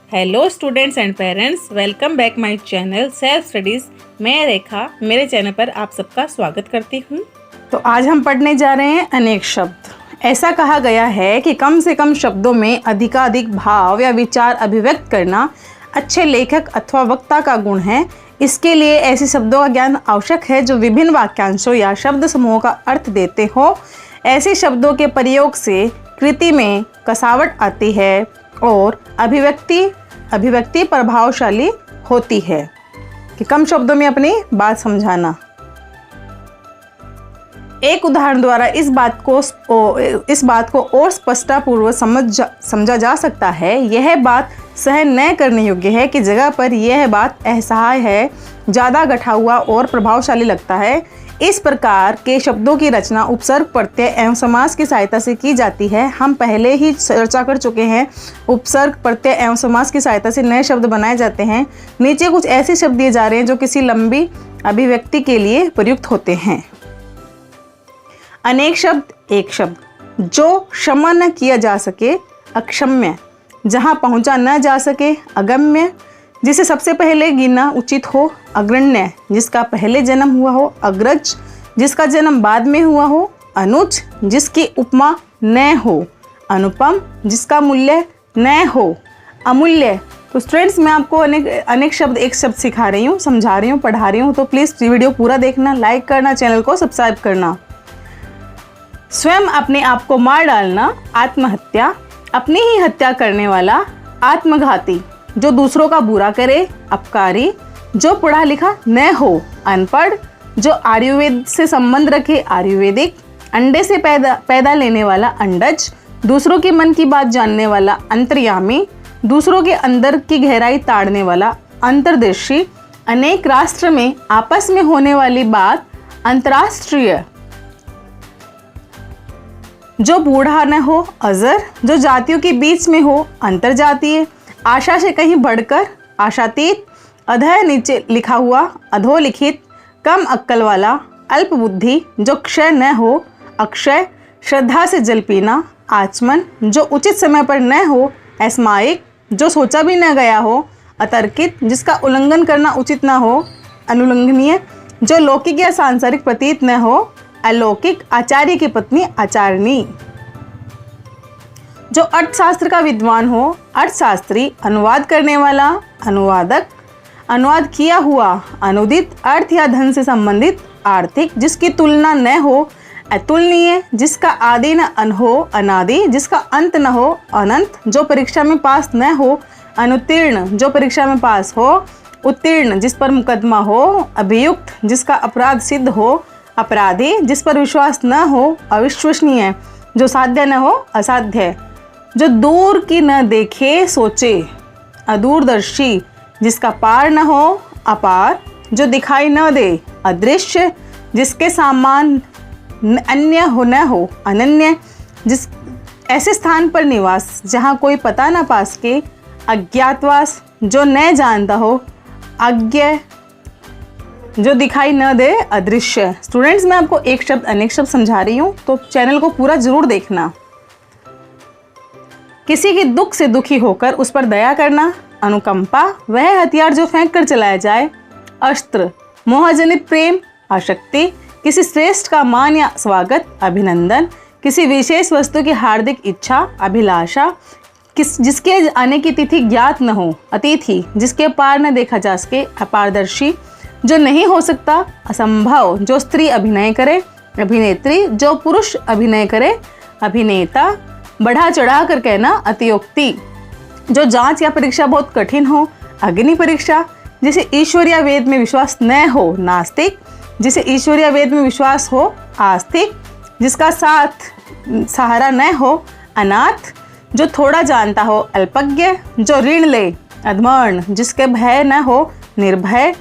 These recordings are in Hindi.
Hello students and parents, welcome back my channel self studies. मैं रेखा मेरे चैनल पर आप सबका स्वागत करती हूँ। तो आज हम पढ़ने जा रहे हैं अनेक शब्द। ऐसा कहा गया है कि कम से कम शब्दों में अधिकाधिक भाव या विचार अभिव्यक्त करना अच्छे लेखक अथवा वक्ता का गुण है। इसके लिए ऐसे शब्दों का ज्ञान आवश्यक है जो विभिन्न वाक्यांशों या शब्द समूहों का अर्थ देते हो। ऐसे शब्दों के प्रयोग से कृति में कसावट आती है और अभिव्यक्ति प्रभावशाली होती है। कि कम शब्दों में अपनी बात समझाना। एक उदाहरण द्वारा इस बात को और स्पष्टतापूर्वक समझा जा सकता है। यह बात सहन न करने योग्य है कि जगह पर यह बात असहाय है, ज़्यादा गठा हुआ और प्रभावशाली लगता है। इस प्रकार के शब्दों की रचना उपसर्ग, प्रत्यय एवं समास की सहायता से की जाती है। हम पहले ही चर्चा कर चुके हैं। उपसर्ग, प्रत्यय एवं समास की सहायता से नए शब्द बनाए जाते हैं। नीचे कुछ ऐसे शब्द दिए जा रहे हैं जो किसी लंबी अभिव्यक्ति के लिए प्रयुक्त होते हैं। अनेक शब्द, एक शब्द। जो क्षमा न किया जा सके, अक्षम्य। जहाँ पहुँचा न जा सके, अगम्य। जिसे सबसे पहले गिनना उचित हो, अग्रण्य। जिसका पहले जन्म हुआ हो, अग्रज। जिसका जन्म बाद में हुआ हो, अनुज। जिसकी उपमा न हो, अनुपम। जिसका मूल्य न हो, अमूल्य। तो स्टूडेंट्स, मैं आपको अनेक शब्द एक शब्द सिखा रही हूँ, समझा रही हूँ, पढ़ा रही हूँ। तो प्लीज़ वीडियो पूरा देखना, लाइक करना, चैनल को सब्सक्राइब करना। स्वयं अपने आप को मार डालना, आत्महत्या। अपनी ही हत्या करने वाला, आत्मघाती। जो दूसरों का बुरा करे, अपकारी। जो पढ़ा लिखा न हो, अनपढ़। जो आयुर्वेद से संबंध रखे, आयुर्वेदिक। अंडे से पैदा लेने वाला, अंडज। दूसरों के मन की बात जानने वाला, अंतर्यामी। दूसरों के अंदर की गहराई ताड़ने वाला, अंतर्दर्शी। अनेक राष्ट्र में आपस में होने वाली बात, अंतर्राष्ट्रीय। जो बूढ़ा न हो, अजर। जो जातियों के बीच में हो, अंतरजातीय। आशा से कहीं बढ़कर, आशातीत। अधः नीचे लिखा हुआ, अधोलिखित। कम अक्कल वाला, अल्प बुद्धि। जो क्षय न हो, अक्षय। श्रद्धा से जल पीना, आचमन। जो उचित समय पर न हो, अस्मायिक। जो सोचा भी न गया हो, अतर्कित। जिसका उल्लंघन करना उचित न हो, अनुल्लंघनीय। जो लौकिक या सांसारिक प्रतीत न हो, अलौकिक। आचार्य की पत्नी, आचार्यनी। जो अर्थशास्त्र का विद्वान हो, अर्थशास्त्री। अनुवाद करने वाला, अनुवादक। अनुवाद किया हुआ, अनुदित। अर्थ या धन से संबंधित, आर्थिक। जिसकी तुलना न हो, अतुलनीय। जिसका आदि न अन हो, अनादि। जिसका अंत न हो, अनंत। जो परीक्षा में पास न हो, अनुत्तीर्ण। जो परीक्षा में पास हो, उत्तीर्ण। जिस पर मुकदमा हो, अभियुक्त। जिसका अपराध सिद्ध हो, अपराधी। जिस पर विश्वास न हो, अविश्वसनीय। जो साध्य न हो, असाध्य। जो दूर की न देखे, सोचे, अदूरदर्शी। जिसका पार न हो, अपार। जो दिखाई न दे, अदृश्य। जिसके सामान अन्य हो न हो, अनन्य। जिस ऐसे स्थान पर निवास जहाँ कोई पता न पास के, अज्ञातवास। जो न जानता हो, अज्ञेय। जो दिखाई न दे, अदृश्य। स्टूडेंट्स, मैं आपको एक शब्द अनेक शब्द समझा रही हूँ, तो चैनल को पूरा जरूर देखना। किसी के दुख से दुखी होकर उस पर दया करना, अनुकंपा। वह हथियार जो फेंक कर चलाया जाए, अस्त्र। मोहजनित प्रेम, आसक्ति। किसी श्रेष्ठ का मान या स्वागत, अभिनंदन। किसी विशेष वस्तु की हार्दिक इच्छा, अभिलाषा। जिसके आने की तिथि ज्ञात न हो, अतिथि। जिसके पार न देखा जा सके, अपारदर्शी। जो नहीं हो सकता, असंभव। जो स्त्री अभिनय करे, अभिनेत्री। जो पुरुष अभिनय करे, अभिनेता। बढ़ा चढ़ा कर कहना, अतियोक्ति। जो जांच या परीक्षा बहुत कठिन हो, अग्नि परीक्षा। जिसे ईश्वर या वेद में विश्वास न हो, नास्तिक। जिसे ईश्वर या वेद में विश्वास हो, आस्तिक। जिसका सहारा न हो, अनाथ। जो थोड़ा जानता हो, अल्पज्ञ। जो ऋण ले, अधमर्ण। जिसके भय न हो, निर्भय।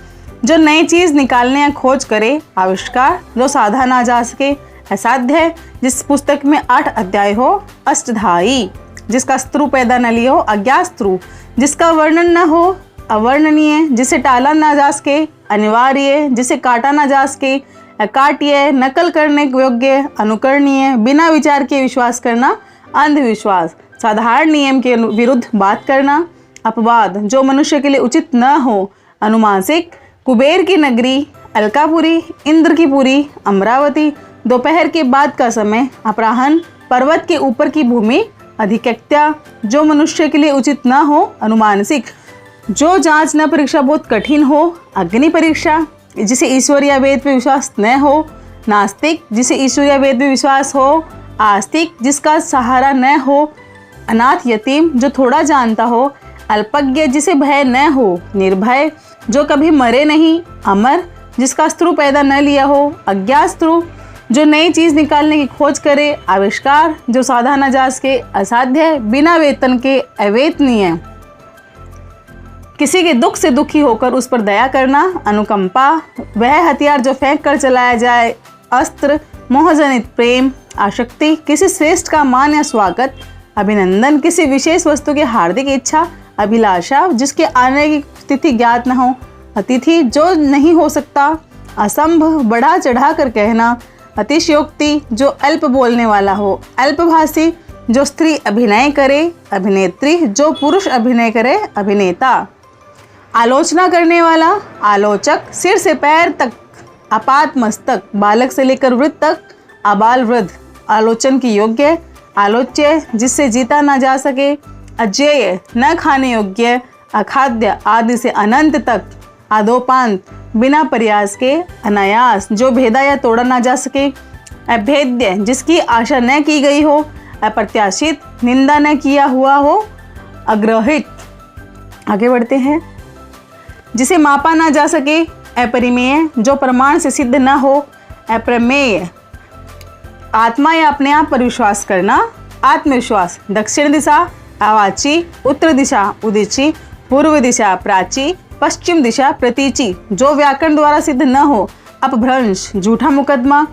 जो नई चीज़ निकालने या खोज करे, आविष्कार। जो साधा ना जा सके, असाध्य। जिस पुस्तक में 8 अध्याय हो, अष्टधाई। जिसका स्त्रु पैदा न लियो, अज्ञास्त्रु। जिसका वर्णन न हो, अवर्णनीय। जिसे टाला ना जा सके, अनिवार्य। जिसे काटा ना जा सके, अकाट्य। नकल करने योग्य, अनुकरणीय। बिना विचार के विश्वास करना, अंधविश्वास। साधारण नियम के विरुद्ध बात करना, अपवाद जो मनुष्य के लिए उचित न हो, अनुमासिक, कुबेर की नगरी, अलकापुरी, इंद्र की पुरी, अमरावती, दोपहर के बाद का समय, अपराह्न, पर्वत के ऊपर की भूमि, अधिकत्या जो मनुष्य के लिए उचित न हो, अनुमानसिक, जो जांच न परीक्षा बहुत कठिन हो, अग्नि परीक्षा, जिसे ईश्वरीय वेद पे विश्वास न हो, नास्तिक, जिसे ईश्वरीय वेद में विश्वास हो, आस्तिक, जिसका सहारा न हो, अनाथ यतीम, जो थोड़ा जानता हो, अल्पज्ञ, जिसे भय न हो, निर्भय, जो कभी मरे नहीं, अमर, जिसका स्त्रु पैदा न लिया हो, अज्ञास्त्रु, जो नई चीज निकालने की खोज करे, आविष्कार, जो साधा न जा सके, असाध्य, बिना वेतन के, अवेतनीय, किसी के दुख से दुखी होकर उस पर दया करना, अनुकंपा, वह हथियार जो फेंक कर चलाया जाए, अस्त्र, मोहजनित प्रेम, आसक्ति, किसी श्रेष्ठ का मान या स्वागत, अभिनंदन, किसी विशेष वस्तु की हार्दिक इच्छा, अभिलाषा, जिसके आने की तिथि ज्ञात न हो, अतिथि, जो नहीं हो सकता, असंभव, बढ़ा चढ़ा कर कहना, अतिशयोक्ति, जो अल्प बोलने वाला हो, अल्पभाषी, जो स्त्री अभिनय करे, अभिनेत्री, जो पुरुष अभिनय करे, अभिनेता, आलोचना करने वाला, आलोचक, सिर से पैर तक, अपात मस्तक, बालक से लेकर वृद्ध तक, आबाल वृद्ध, आलोचन की योग्य, आलोच्य, जिससे जीता ना जा सके, अजेय, न खाने योग्य, अखाद्य, आदि से अनंत तक, आदोपांत, बिना प्रयास के, अनायास, जो भेदा या तोड़ा ना जा सके, अभेद्य, जिसकी आशा न की गई हो, अप्रत्याशित, निंदा न किया हुआ हो, अग्रहित, आगे बढ़ते हैं, जिसे मापा ना जा सके, अपरिमेय, जो प्रमाण से सिद्ध न हो, अप्रमेय, आत्मा या अपने आप पर विश्वास करना, आत्मविश्वास, दक्षिण दिशा अवाची, उत्तर दिशा उदीची, पूर्व दिशा प्राची, पश्चिम दिशा प्रतीची, जो व्याकरण द्वारा सिद्ध न हो, अपभ्रंश, झूठा मुकदमा,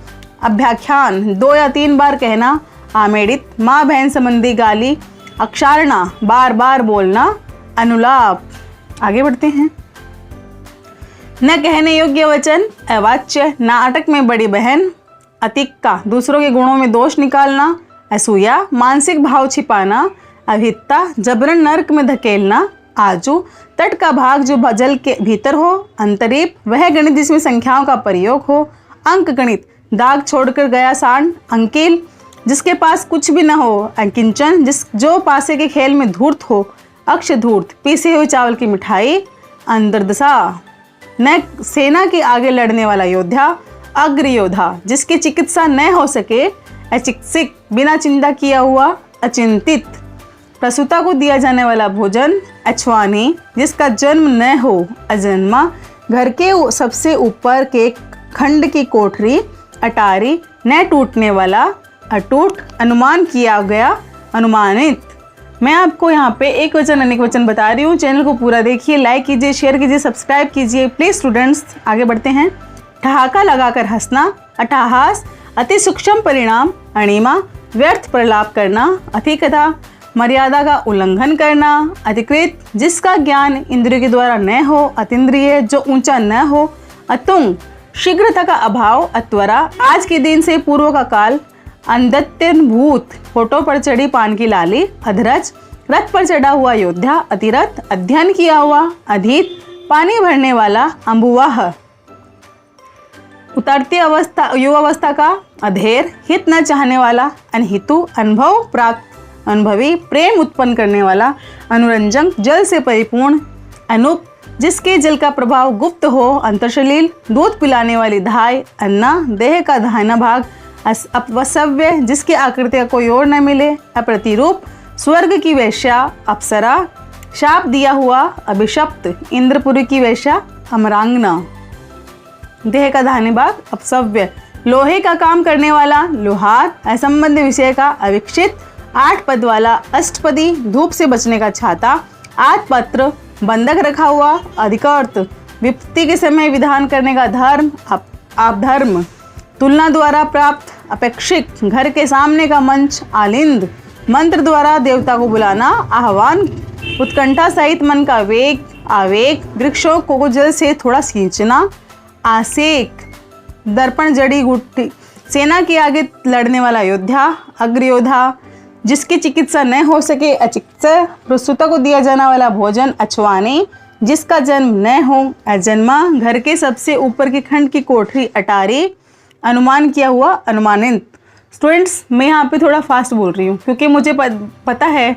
अभ्याख्यान, 2 या 3 बार कहना, आमेडित, माँ बहन संबंधी गाली, अक्षारणा, बार बार बोलना, अनुलाप, आगे बढ़ते हैं, न कहने योग्य वचन, अवाच्य, नाटक में बड़ी बहन, अतिक्का, दूसरों के गुणों में दोष निकालना, असूया, मानसिक भाव छिपाना, अभित्ता, जबरन नर्क में धकेलना, आजू, तट का भाग जो जल के भीतर हो, अंतरीप, वह गणित जिसमें संख्याओं का प्रयोग हो, अंक गणित, दाग छोड़कर गया सांड, अंकिल, जिसके पास कुछ भी न हो, अंकिंचन, जो पासे के खेल में धूर्त हो, अक्ष धूर्त, पीसे हुए चावल की मिठाई, अंतर्दशा, न सेना के आगे लड़ने वाला योद्धा, अग्र योद्धा, जिसकी चिकित्सा न हो सके, अचिकित्सिक, बिना चिंता किया हुआ, अचिंतित, प्रसूता को दिया जाने वाला भोजन, अछवानी, जिसका जन्म न हो, अजन्मा, घर के सबसे ऊपर के खंड की कोठरी, अटारी, न टूटने वाला, अटूट, अनुमान किया गया, अनुमानित। मैं आपको यहाँ पे एक वचन अनेक वचन बता रही हूँ। चैनल को पूरा देखिए, लाइक कीजिए, शेयर कीजिए, सब्सक्राइब कीजिए प्लीज स्टूडेंट्स। आगे बढ़ते हैं। ठहाका लगाकर हंसना, अट्टहास, अति सूक्ष्म परिणाम, अणिमा, व्यर्थ प्रलाप करना, अतिकथा, मर्यादा का उल्लंघन करना, अतिकृत, जिसका ज्ञान इंद्रियों के द्वारा न हो, अतीन्द्रिय, जो ऊंचा न हो, अतुंग, शीघ्रता का अभाव, अत्वरा, आज के दिन से पूर्व का काल, अंधत्यभूत, होठों पर चढ़ी पान की लाली, अधरज, रथ पर चढ़ा हुआ योद्धा, अतिरथ, अध्ययन किया हुआ, अधीत, पानी भरने वाला, अम्बुवाह, उतरती अवस्था, युवावस्था का, अधेर, हित न चाहने वाला, अनहितु, अनुभव प्राप्त, अनुभवी, प्रेम उत्पन्न करने वाला, अनुरंजन, जल से परिपूर्ण, अनुप, जिसके जल का प्रभाव गुप्त हो, अंतर्शलील, दूध पिलाने वाली धाय, अन्ना, देह का दाहिना भाग, अपवसव्य, जिसकी आकृति का कोई और न मिले, अप्रतिरूप, स्वर्ग की वेश्या, अप्सरा, शाप दिया हुआ, अभिशप्त, इंद्रपुरी की वेश्या, अमरांगना, देह का दाहिने भाग, अपसव्य, लोहे का काम करने वाला, लोहार, असंबंध विषय का, अविक्षित, 8 पद वाला, अष्टपदी, धूप से बचने का छाता, 8 पत्र, बंधक रखा हुआ, अधिकर्त, विपत्ति के समय विधान करने का धर्म, अपधर्म, तुलना द्वारा प्राप्त, अपेक्षित, घर के सामने का मंच, आलिंद, मंत्र द्वारा देवता को बुलाना, आह्वान, उत्कंठा सहित मन का वेग, आवेग, वृक्षों को जल से थोड़ा खींचना, आसेक, दर्पण, जड़ी बूटी, सेना के आगे लड़ने वाला योद्धा, अग्रयोद्धा, जिसकी चिकित्सा न हो सके अचिकित्सा, प्रसूता को दिया जाने वाला भोजन अछवानी, जिसका जन्म न हो अजन्मा, घर के सबसे ऊपर के खंड की कोठरी अटारी, अनुमान किया हुआ अनुमानित। स्टूडेंट्स, मैं यहाँ पे थोड़ा फास्ट बोल रही हूँ क्योंकि मुझे पता है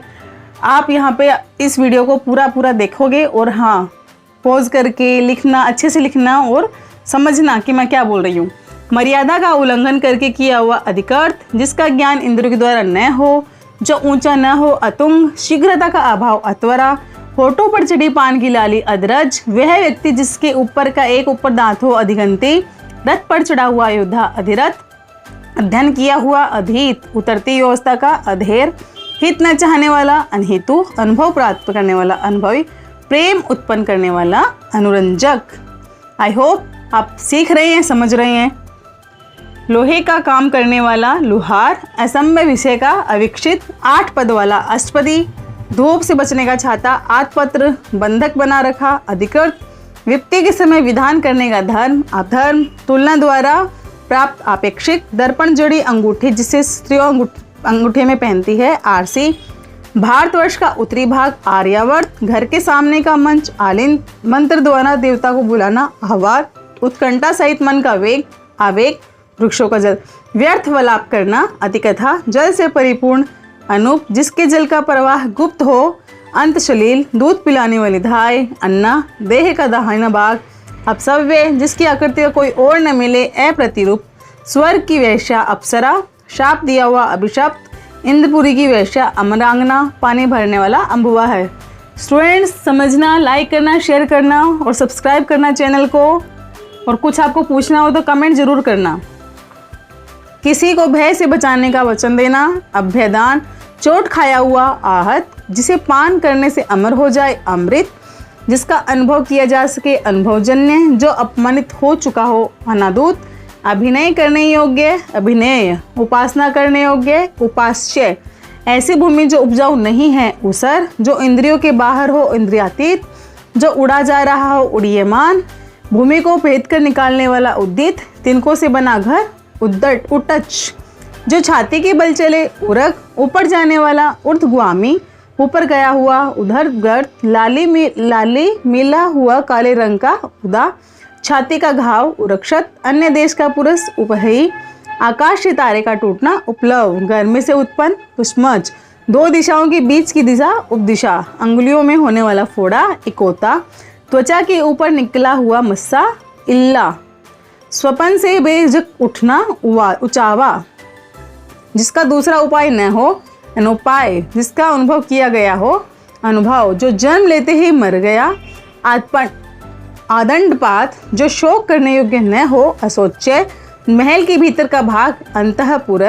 आप यहाँ पे इस वीडियो को पूरा देखोगे और हाँ पॉज करके लिखना, अच्छे से लिखना और समझना कि मैं क्या बोल रही हूँ। मर्यादा का उल्लंघन करके किया हुआ अधिकृत, जिसका ज्ञान इंद्रियों के द्वारा न हो, जो ऊंचा न हो अतुंग, शीघ्रता का अभाव अत्वरा, होठों पर चढ़ी पान की लाली अदरज, वह व्यक्ति जिसके ऊपर का एक ऊपर दांत हो अधिगंती, रथ पर चढ़ा हुआ योद्धा अधिरथ, अध्ययन किया हुआ अधीत, उतरती व्यवस्था का अधेर, हित न चाहने वाला अनहेतु, अनुभव प्राप्त करने वाला अनुभवी, प्रेम उत्पन्न करने वाला अनुरंजक। आई होप आप सीख रहे हैं, समझ रहे हैं। लोहे का काम करने वाला लुहार, असम्य विषय का अविकसित, 8 पद वाला अष्टपदी, धूप से बचने का छाता, आत्पत्र, बंधक बना रखा अधिकृत, विपत्ति के समय विधान करने का धर्म अधर्म, तुलना द्वारा प्राप्त अपेक्षित, दर्पण जड़ी अंगूठी जिसे स्त्रियों अंगूठे में पहनती है आरसी, भारतवर्ष का उत्तरी भाग आर्यावर्त, घर के सामने का मंच आलिंद, मंत्र द्वारा देवता को बुलाना आह्वान, उत्कंठा सहित मन का वेग आवेग, वृक्षों का जल, व्यर्थ वलाप करना अतिकथा, जल से परिपूर्ण अनूप, जिसके जल का प्रवाह गुप्त हो अंत शलील, दूध पिलाने वाली धाय अन्ना, देह का दाहिना भाग अपसव्य, जिसकी आकृति का कोई और न मिले अप्रतिरूप, स्वर्ग की वैश्या अप्सरा, शाप दिया हुआ अभिशप्त, इंद्रपुरी की वैश्या अमरांगना, पानी भरने वाला अम्बुआ है। स्टूडेंट्स, समझना, लाइक करना, शेयर करना और सब्सक्राइब करना चैनल को, और कुछ आपको पूछना हो तो कमेंट जरूर करना। किसी को भय से बचाने का वचन देना अभ्यदान, चोट खाया हुआ आहत, जिसे पान करने से अमर हो जाए अमृत, जिसका अनुभव किया जा सके अनुभवजन्य, जो अपमानित हो चुका हो अनादूत, अभिनय करने योग्य अभिनय, उपासना करने योग्य उपास्य, ऐसी भूमि जो उपजाऊ नहीं है उसर, जो इंद्रियों के बाहर हो इंद्रियातीत, जो उड़ा जा रहा हो उड़ीयमान, भूमि को भेद कर निकालने वाला उद्दित, तिनकों से बना घर उद्दट उटच, जो छाती के बल चले उरग, ऊपर जाने वाला ऊर्ध्वगामी, ऊपर गया हुआ उधर गर्द, लाली मिला हुआ काले रंग का उदा, छाती का घाव उरक्षत, अन्य देश का पुरुष उपहई, आकाश से तारे का टूटना उपलव, गर्मी से उत्पन्न पुष्मज, 2 दिशाओं के बीच की दिशा उपदिशा, अंगुलियों में होने वाला फोड़ा इकोता, त्वचा के ऊपर निकला हुआ मस्सा इल्ला, स्वपन से बेझक उठना उचावा, जिसका दूसरा उपाय न हो अनुपाय, जिसका अनुभव किया गया हो अनुभव, जो जन्म लेते ही मर गया आदंडपात, जो शोक करने योग्य न हो असोच्य, महल के भीतर का भाग अंतःपुर,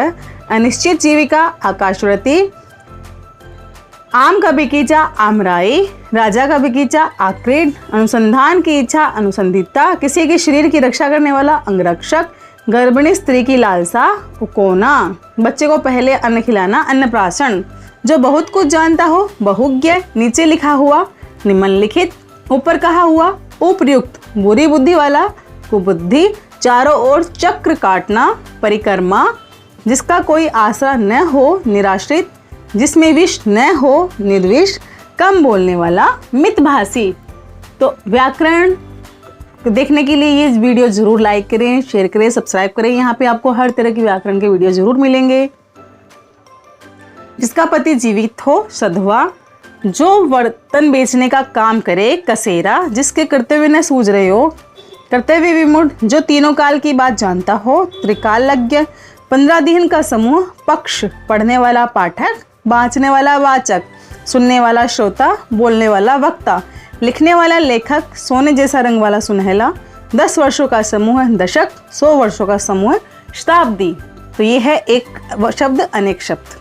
अनिश्चित जीविका आकाशवृति, आम का बगीचा आमराई, राजा का बगीचा आक्रीड, अनुसंधान की इच्छा अनुसंधिता, किसी के शरीर की रक्षा करने वाला अंगरक्षक, गर्भिणी स्त्री की लालसा उकोना, बच्चे को पहले अन्न खिलाना अन्नप्राशन, जो बहुत कुछ जानता हो बहुज्ञ, नीचे लिखा हुआ निम्नलिखित, ऊपर कहा हुआ उपयुक्त, बुरी बुद्धि वाला कुबुद्धि, चारों ओर चक्र काटना परिक्रमा, जिसका कोई आसरा न हो निराश्रित, जिसमें विष न हो निर्विष, कम बोलने वाला मितभाषी। तो व्याकरण देखने के लिए ये वीडियो जरूर लाइक करें, शेयर करें, सब्सक्राइब करें। यहाँ पे आपको हर तरह की व्याकरण के वीडियो जरूर मिलेंगे। जिसका पति जीवित हो सधवा, जो बर्तन बेचने का काम करे कसेरा, जिसके कर्तव्य न सूझ रहे हो कर्तव्य विमूढ़, जो तीनों काल की बात जानता हो त्रिकालज्ञ, 15 दिन का समूह पक्ष, पढ़ने वाला पाठक, बाँचने वाला वाचक, सुनने वाला श्रोता, बोलने वाला वक्ता, लिखने वाला लेखक, सोने जैसा रंग वाला सुनहला, 10 वर्षों का समूह दशक, 100 वर्षों का समूह शताब्दी। तो ये है एक शब्द अनेक शब्द।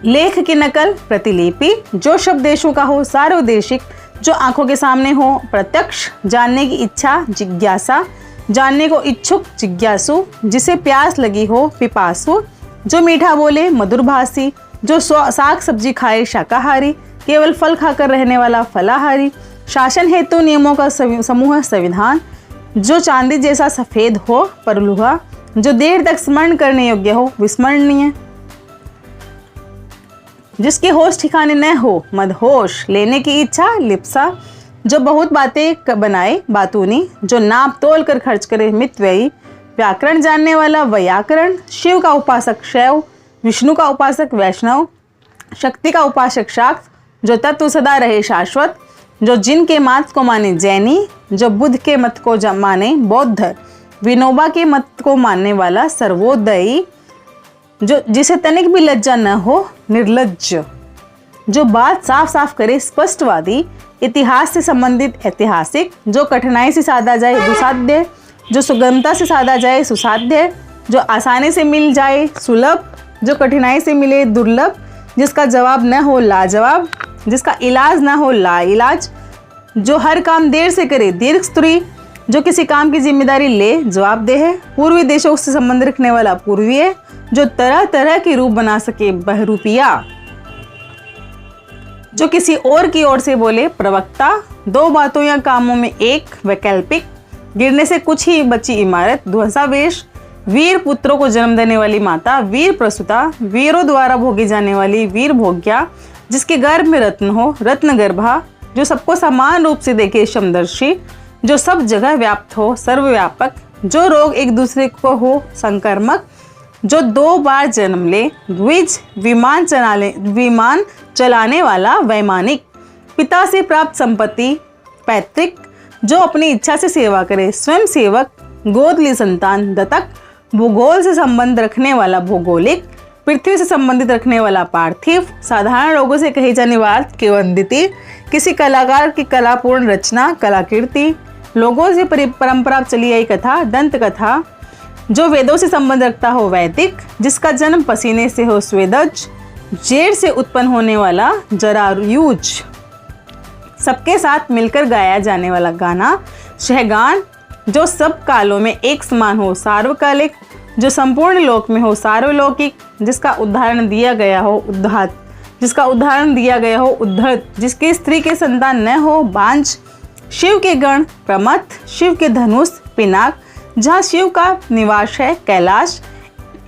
लेख की नकल प्रतिलिपि, जो शब्द देशों का हो सार्वदेशिक, जो आंखों के सामने हो प्रत्यक्ष, जानने की इच्छा जिज्ञासा, जानने को इच्छुक जिज्ञासु, जिसे प्यास लगी हो पिपासु, जो मीठा बोले मधुरभाषी, जो साग सब्जी खाए शाकाहारी, केवल फल खाकर रहने वाला फलाहारी, शासन हेतु नियमों का समूह संविधान, जो चांदी जैसा सफेद हो परलुहा, जो देर तक स्मरण करने योग्य हो विस्मरणीय। जिसके होश ठिकाने न हो, मदहोश, लेने की इच्छा, लिप्सा, जो बहुत बातें बनाए, बातूनी, जो नाप तोल कर खर्च करे, मितव्ययी, व्याकरण जानने वाला, वैयाकरण, शिव का उपासक शैव, विष्णु का उपासक वैष्णव, शक्ति का उपासक शाक्त, जो तत्व सदा रहे शाश्वत, जो जिनके मत को माने जैनी, जो बुद्ध के मत को माने बौद्ध, विनोबा के मत को मानने वाला सर्वोदयी, जो जिसे तनिक भी लज्जा न हो, निर्लज्ज, जो बात साफ साफ करे, स्पष्टवादी, इतिहास से संबंधित ऐतिहासिक, जो कठिनाई से साधा जाए, दुसाध्य, जो सुगमता से साधा जाए, सुसाध्य, जो आसानी से मिल जाए, सुलभ, जो कठिनाई से मिले, दुर्लभ, जिसका जवाब न हो, लाजवाब, जिसका इलाज न हो, लाइलाज, जो हर काम देर से करे, दीर्घस्तरी, जो किसी काम की जिम्मेदारी ले, जवाबदेह है, पूर्वी देशों से संबंध रखने वाला, पूर्वीय, जो तरह तरह के रूप बना सके, बहरूपिया, जो किसी और की ओर से बोले, प्रवक्ता, दो बातों या कामों में एक, वैकल्पिक, गिरने से कुछ ही बची इमारत, ध्वंसावेश, वीर पुत्रों को जन्म देने वाली माता, वीर प्रसूता, वीरों द्वारा भोगी जाने वाली, वीर भोग्या, जिसके गर्भ में रत्न हो, रत्न गर्भा, जो सबको समान रूप से देखे, समदर्शी, जो सब जगह व्याप्त हो, सर्वव्यापक, जो रोग एक दूसरे को हो, संक्रमक, जो 2 बार जन्म ले, द्विज, विमान चलाने वाला, वैमानिक, पिता से प्राप्त संपत्ति, पैतृक, जो अपनी इच्छा से सेवा करे, स्वयं सेवक, गोद ली संतान, दत्तक, भूगोल से संबंध रखने वाला, भौगोलिक, पृथ्वी से संबंधित रखने वाला, पार्थिव, साधारण लोगों से कही जाने वाली, किंवदंती, किसी कलाकार की कलापूर्ण रचना, कलाकृति, लोगों से परंपरा चली आई कथा, दंत कथा, जो वेदों से संबंध रखता हो, वैदिक, जिसका जन्म पसीने से हो, स्वेदज, जेड़ से उत्पन्न होने वाला, जरायुज, सबके साथ मिलकर गाया जाने वाला गाना, शहगान, जो सब कालों में एक समान हो, सार्वकालिक, जो संपूर्ण लोक में हो, सार्वलौकिक, जिसका उदाहरण दिया गया हो, उद्धत, जिसके स्त्री के संतान न हो, बांझ, शिव के गण, प्रमथ, शिव के धनुष, पिनाक, जहाँ शिव का निवास है, कैलाश,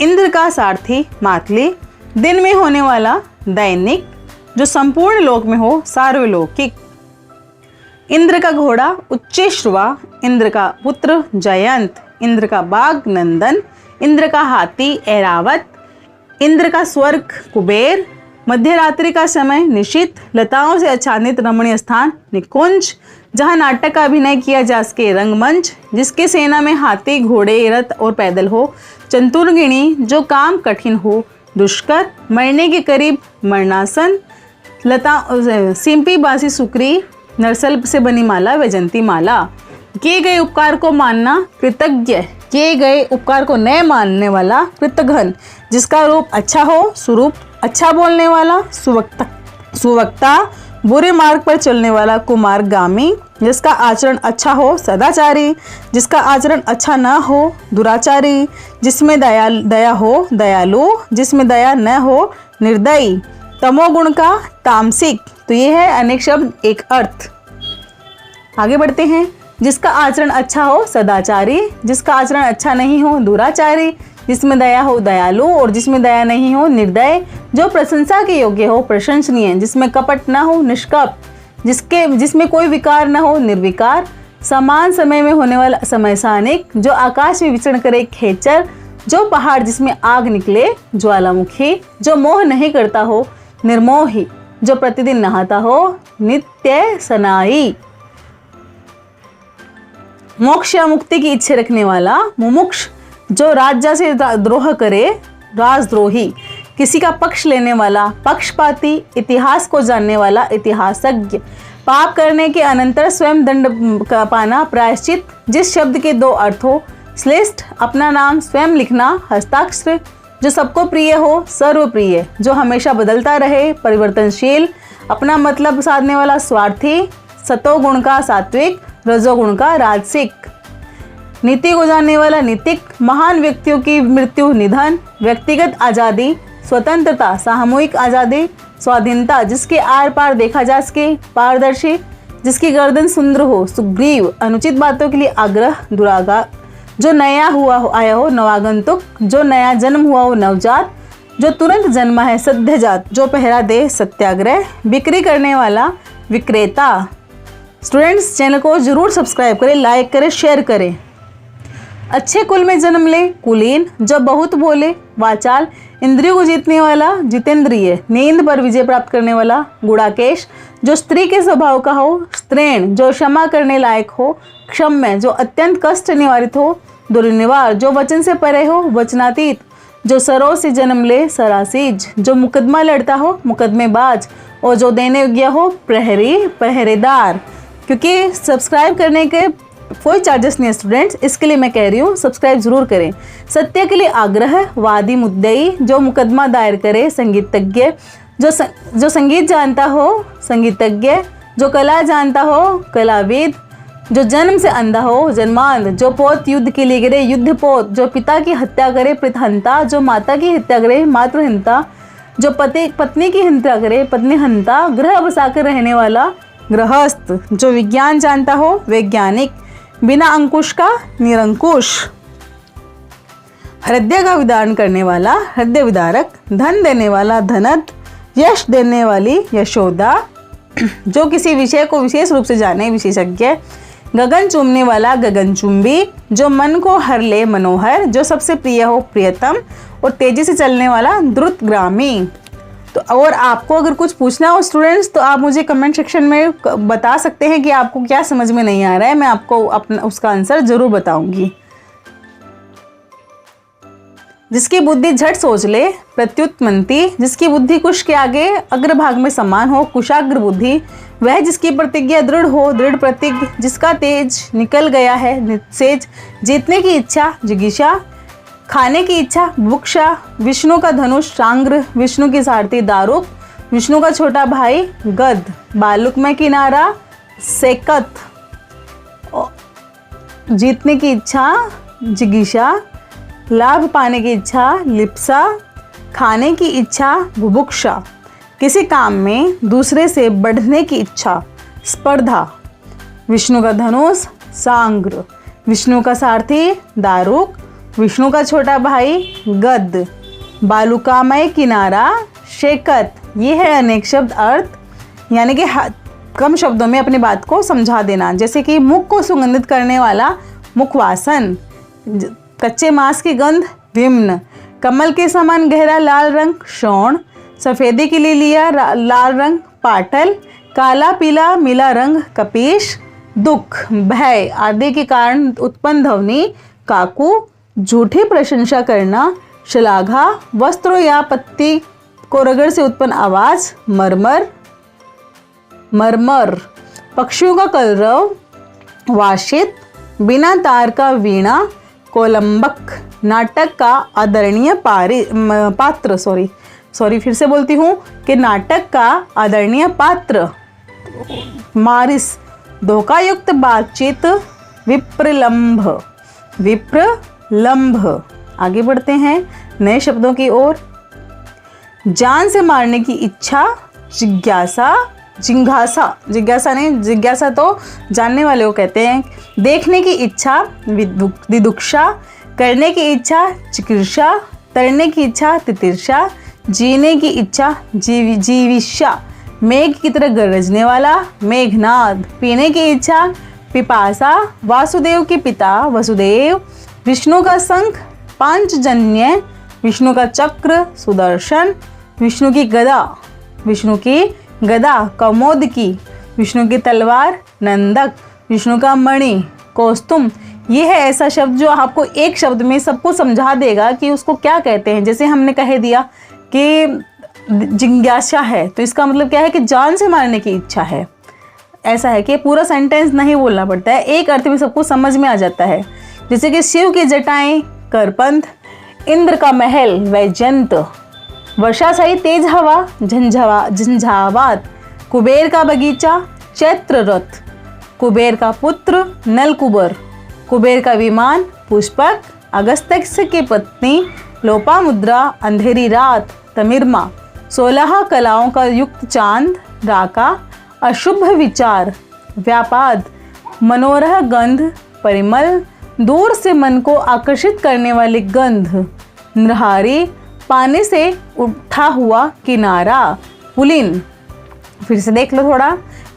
इंद्र का सारथी, मातली, दिन में होने वाला, दैनिक, जो संपूर्ण लोक में हो, सार्वलौकिक, इंद्र का घोड़ा, उच्चेश्रवा, इंद्र का पुत्र, जयंत, इंद्र का बाघ, नंदन, इंद्र का हाथी, ऐरावत, इंद्र का स्वर्ग, कुबेर, मध्यरात्रि का समय, निशित, लताओं से आच्छादित रमणीय स्थान, निकुंज, जहाँ नाटक का अभिनय किया जा सके, रंगमंच, जिसके सेना में हाथी, घोड़े, रथ और पैदल हो, चतुर्गिणी, जो काम कठिन हो, दुष्कर, मरने के करीब, मरणासन, लता, सिंपी बासी सुक्री, नरसल से बनी माला, वैजंती माला, किए गए उपकार को मानना, कृतज्ञ, किए गए उपकार को न मानने वाला, कृतघ्न, जिसका रूप अच्छा हो, स्वरूप, अच्छा बोलने वाला, सुवक्ता, बुरे मार्ग पर चलने वाला, कुमारगामी, जिसका आचरण अच्छा हो, सदाचारी, जिसका आचरण अच्छा न हो, दुराचारी, जिसमें दया हो, दयालु, जिसमें दया न हो, निर्दयी, तमोगुण का, तामसिक। तो ये है अनेक शब्द एक अर्थ। आगे बढ़ते हैं। जिसका आचरण अच्छा हो, सदाचारी, जिसका आचरण अच्छा नहीं हो, दुराचारी, जिसमें दया हो, दयालु, और जिसमें दया नहीं हो, निर्दय, जो प्रशंसा के योग्य हो, प्रशंसनीय, जिसमें कपट न हो, निष्कपट, जिसमें कोई विकार न हो, निर्विकार, समान समय में होने वाला, समयसानिक, जो आकाश में विचरण करे, खेचर, जो पहाड़ जिसमें आग निकले, ज्वालामुखी, जो मोह नहीं करता हो, निर्मोही, जो प्रतिदिन नहाता हो, नित्य सनाई, मोक्ष या मुक्ति की इच्छा रखने वाला, मुमुक्ष, जो राज्य से द्रोह करे, राजद्रोही, किसी का पक्ष लेने वाला, पक्षपाती, इतिहास को जानने वाला, इतिहासज्ञ, पाप करने के अनंतर स्वयं दंड का पाना, प्रायश्चित, जिस शब्द के 2 अर्थ हो, श्लेष्ठ, अपना नाम स्वयं लिखना, हस्ताक्षर, जो सबको प्रिय हो, सर्वप्रिय, जो हमेशा बदलता रहे, परिवर्तनशील, अपना मतलब साधने वाला, स्वार्थी, सतोगुण का सात्विक, रजोगुण का राजसिक, नीति को जानने वाला, नीतिक, महान व्यक्तियों की मृत्यु, निधन, व्यक्तिगत आज़ादी, स्वतंत्रता, सामूहिक आज़ादी, स्वाधीनता, जिसके आर पार देखा जा सके, पारदर्शी, जिसकी गर्दन सुंदर हो, सुग्रीव, अनुचित बातों के लिए आग्रह, दुरागा, जो नया आया हो, नवागंतुक, जो नया जन्म हुआ हो, नवजात, जो तुरंत जन्मा है सद्यजात, जो पहरा दे सत्याग्रह, बिक्री करने वाला विक्रेता। स्टूडेंट्स, चैनल को जरूर सब्सक्राइब करें, लाइक करें, शेयर करें। अच्छे कुल में जन्म ले कुलीन, जो बहुत बोले वाचाल, इंद्रियों को जीतने वाला जितेंद्रिय, नींद पर विजय प्राप्त करने वाला गुणाकेश, जो स्त्री के स्वभाव का हो स्त्रीण, जो क्षमा करने लायक हो क्षम्य, जो अत्यंत कष्ट निवारित हो दुर्निवार, जो वचन से परे हो वचनातीत, जो सरों से जन्म ले सरासीज, जो मुकदमा लड़ता हो मुकदमेबाज, और जो देने योग्य हो प्रहरी पहरेदार। क्योंकि सब्सक्राइब करने के कोई चार्जेस नहीं है स्टूडेंट्स, इसके लिए मैं कह रही हूँ सब्सक्राइब जरूर करें। सत्य के लिए आग्रह वादी मुद्दई, जो मुकदमा दायर करे संगीतज्ञ, जो संगीत जानता हो संगीतज्ञ, जो कला जानता हो कलाविद, जो जन्म से अंधा हो जन्मांध, जो पोत युद्ध के लिए गिरे युद्ध पोत, जो पिता की हत्या करे पितहंता, जो माता की हत्या करे मातृहंता, जो पत्नी की हत्या करे पत्नी हंता, ग्रह बसाकर रहने वाला गृहस्थ, जो विज्ञान जानता हो वैज्ञानिक, बिना अंकुश का निरंकुश, हृदय का विदारण करने वाला हृदय विदारक, धन देने वाला धनद, यश देने वाली यशोदा, जो किसी विषय को विशेष रूप से जाने विशेषज्ञ, गगन चूमने वाला गगनचुंबी, जो मन को हर ले मनोहर, जो सबसे प्रिय हो प्रियतम, और तेजी से चलने वाला द्रुतग्रामी। तो और आपको अगर कुछ पूछना हो स्टूडेंट्स, तो आप मुझे कमेंट सेक्शन में बता सकते हैं कि आपको क्या समझ में नहीं आ रहा है, मैं आपको अपना उसका आंसर जरूर बताऊंगी। जिसकी बुद्धि झट सोच ले प्रत्युत्मंती, जिसकी बुद्धि कुश के आगे अग्रभाग में समान हो कुशाग्र बुद्धि, वह जिसकी प्रतिज्ञा दृढ़ हो दृढ़ प्रतिज्ञ, जिसका तेज निकल गया है निसेज, जीतने की इच्छा जिगीषा, खाने की इच्छा बुभुक्षा, विष्णु का धनुष शांग्र, विष्णु की सारथी दारुक, विष्णु का छोटा भाई गद, बालुक में किनारा सेकत, जीतने की इच्छा जिगीषा, लाभ पाने की इच्छा लिप्सा, खाने की इच्छा बुभुक्षा, किसी काम में दूसरे से बढ़ने की इच्छा स्पर्धा, विष्णु का धनुष सांग्र, विष्णु का सारथी दारुक, विष्णु का छोटा भाई गद, बालुकामय किनारा शेकत। ये है अनेक शब्द अर्थ, यानी कि कम शब्दों में अपनी बात को समझा देना। जैसे कि मुख को सुगंधित करने वाला मुखवासन, कच्चे मांस की गंध विम्न, कमल के समान गहरा लाल रंग शोण, सफ़ेदी के लिए लिया लाल रंग पाटल, काला पीला मिला रंग कपीश, दुख भय आदि के कारण उत्पन्न ध्वनि काकू, झूठी प्रशंसा करना शलाघा, वस्त्र या पत्ती को रगड़ से उत्पन्न आवाज मरमर मरमर, पक्षियों का कलरव वाशित, बिना तार का वीणा कोलंबक, नाटक का आदरणीय पात्र फिर से बोलती हूँ कि नाटक का आदरणीय पात्र मारिस, धोखायुक्त बातचीत विप्रलंभ आगे बढ़ते हैं नए शब्दों की ओर। जान से मारने की इच्छा जिज्ञासा जिज्ञासा नहीं, जिज्ञासा तो जानने वाले को कहते हैं। देखने की इच्छा दिदुक्षा, करने की इच्छा चिकित्सा, तरने की इच्छा तितिर्षा, जीने की इच्छा जीविष्या, मेघ की तरह गरजने वाला मेघनाद, पीने की इच्छा पिपासा, वासुदेव के पिता वसुदेव, विष्णु का शंख पांचजन्य, विष्णु का चक्र सुदर्शन, विष्णु की गदा कौमोदकी, विष्णु की तलवार नंदक, विष्णु का मणि कौस्तुम। ये है ऐसा शब्द जो आपको एक शब्द में सबको समझा देगा कि उसको क्या कहते हैं। जैसे हमने कह दिया कि जिज्ञासा है, तो इसका मतलब क्या है कि जान से मारने की इच्छा है। ऐसा है कि पूरा सेंटेंस नहीं बोलना पड़ता है, एक अर्थ में सबको समझ में आ जाता है। जैसे कि शिव की जटाएं करपंथ, इंद्र का महल वैजयंत, वर्षा सहित तेज हवा झंझावात, कुबेर का बगीचा चैत्र रथ, कुबेर का पुत्र नलकुबर, कुबेर का विमान पुष्पक, अगस्त्य की पत्नी लोपामुद्रा, अंधेरी रात तमिरमा, 16 कलाओं का युक्त चांद राका, अशुभ विचार व्यापाद, मनोरह गंध परिमल, दूर से मन को आकर्षित करने वाली गंध नृहारी, पानी से उठा हुआ किनारा, पुलिन। फिर से देख लो थोड़ा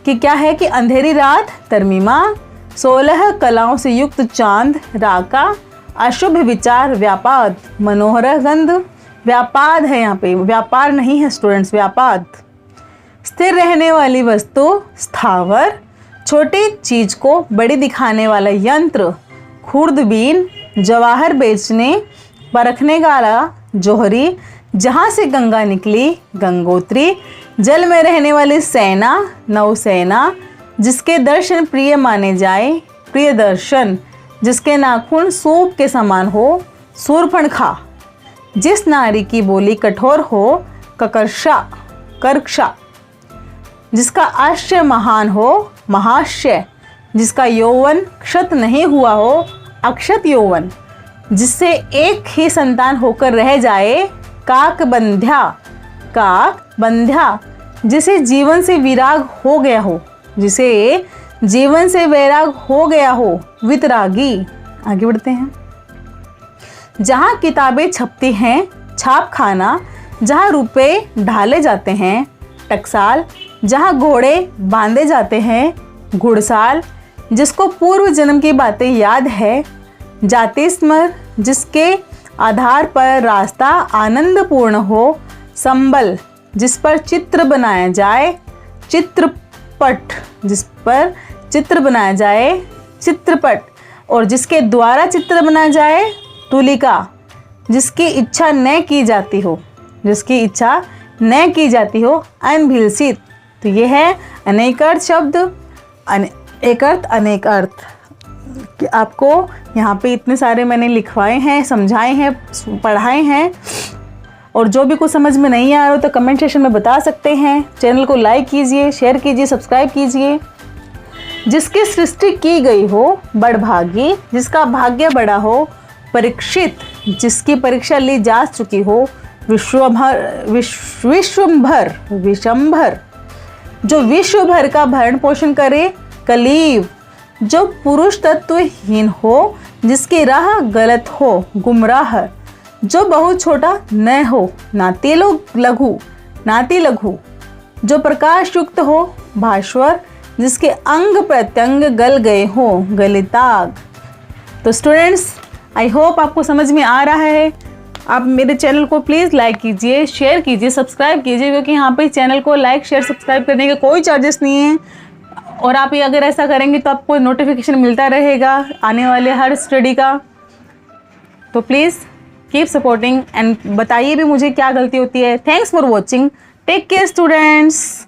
कि क्या है कि अंधेरी रात तरमीमा, 16 कलाओं से युक्त चांद राका, अशुभ विचार व्यापाद, मनोहर गंध। व्यापाद है यहाँ पे, व्यापार नहीं है स्टूडेंट्स, व्यापाद। स्थिर रहने वाली वस्तु स्थावर, छोटी चीज को बड़ी दिखाने वाला यंत्र खुर्दबीन, जवाहर बेचने परखने वाला जोहरी, जहाँ से गंगा निकली गंगोत्री, जल में रहने वाली सेना नौसेना, जिसके दर्शन प्रिय माने जाए प्रिय दर्शन, जिसके नाखून सूप के समान हो सूर्पणखा, जिस नारी की बोली कठोर हो ककर्षा कर्कशा, जिसका आश्चर्य महान हो महाश्चर्य, जिसका यौवन क्षत नहीं हुआ हो अक्षत यौवन, जिससे एक ही संतान होकर रह जाए काकबंध्या काकबंध्या, जिसे जीवन से विराग हो गया हो, जिसे जीवन से वैराग हो गया हो वितरागी। आगे बढ़ते हैं। जहाँ किताबें छपती हैं छाप खाना, जहाँ रुपए ढाले जाते हैं टकसाल, जहाँ घोड़े बांधे जाते हैं घुड़साल, जिसको पूर्व जन्म की बातें याद है जाति स्मर, जिसके आधार पर रास्ता आनंदपूर्ण हो संबल, जिस पर चित्र बनाया जाए चित्रपट, जिस पर चित्र बनाया जाए चित्रपट, और जिसके द्वारा चित्र बनाया जाए तुलिका, जिसकी इच्छा न की जाती हो, जिसकी इच्छा न की जाती हो अनभिलषित। तो ये है अनेक अर्थ शब्द, एक अर्थ अनेक अर्थ। कि आपको यहाँ पे इतने सारे मैंने लिखवाए हैं, समझाए हैं, पढ़ाए हैं, और जो भी कुछ समझ में नहीं आ रहा हो तो कमेंट सेक्शन में बता सकते हैं। चैनल को लाइक कीजिए, शेयर कीजिए, सब्सक्राइब कीजिए। जिसकी सृष्टि की गई हो बड़भागी, जिसका भाग्य बड़ा हो परीक्षित, जिसकी परीक्षा ली जा चुकी हो विशंभर, जो विश्व भर का भरण पोषण करे कलीव, जो पुरुष तत्वहीन हो, जिसकी राह गलत हो गुमराह, जो बहुत छोटा न हो नाती लघु, जो प्रकाश युक्त हो भास्वर, जिसके अंग प्रत्यंग गल गए हो गलिताग। तो स्टूडेंट्स, आई होप आपको समझ में आ रहा है। आप मेरे चैनल को प्लीज़ लाइक कीजिए, शेयर कीजिए, सब्सक्राइब कीजिए, क्योंकि यहाँ पे चैनल को लाइक शेयर सब्सक्राइब करने के कोई चार्जेस नहीं है। और आप ये अगर ऐसा करेंगे तो आपको नोटिफिकेशन मिलता रहेगा आने वाले हर स्टडी का। तो प्लीज़ कीप सपोर्टिंग एंड बताइए भी मुझे क्या गलती होती है। Thanks for watching, take care students.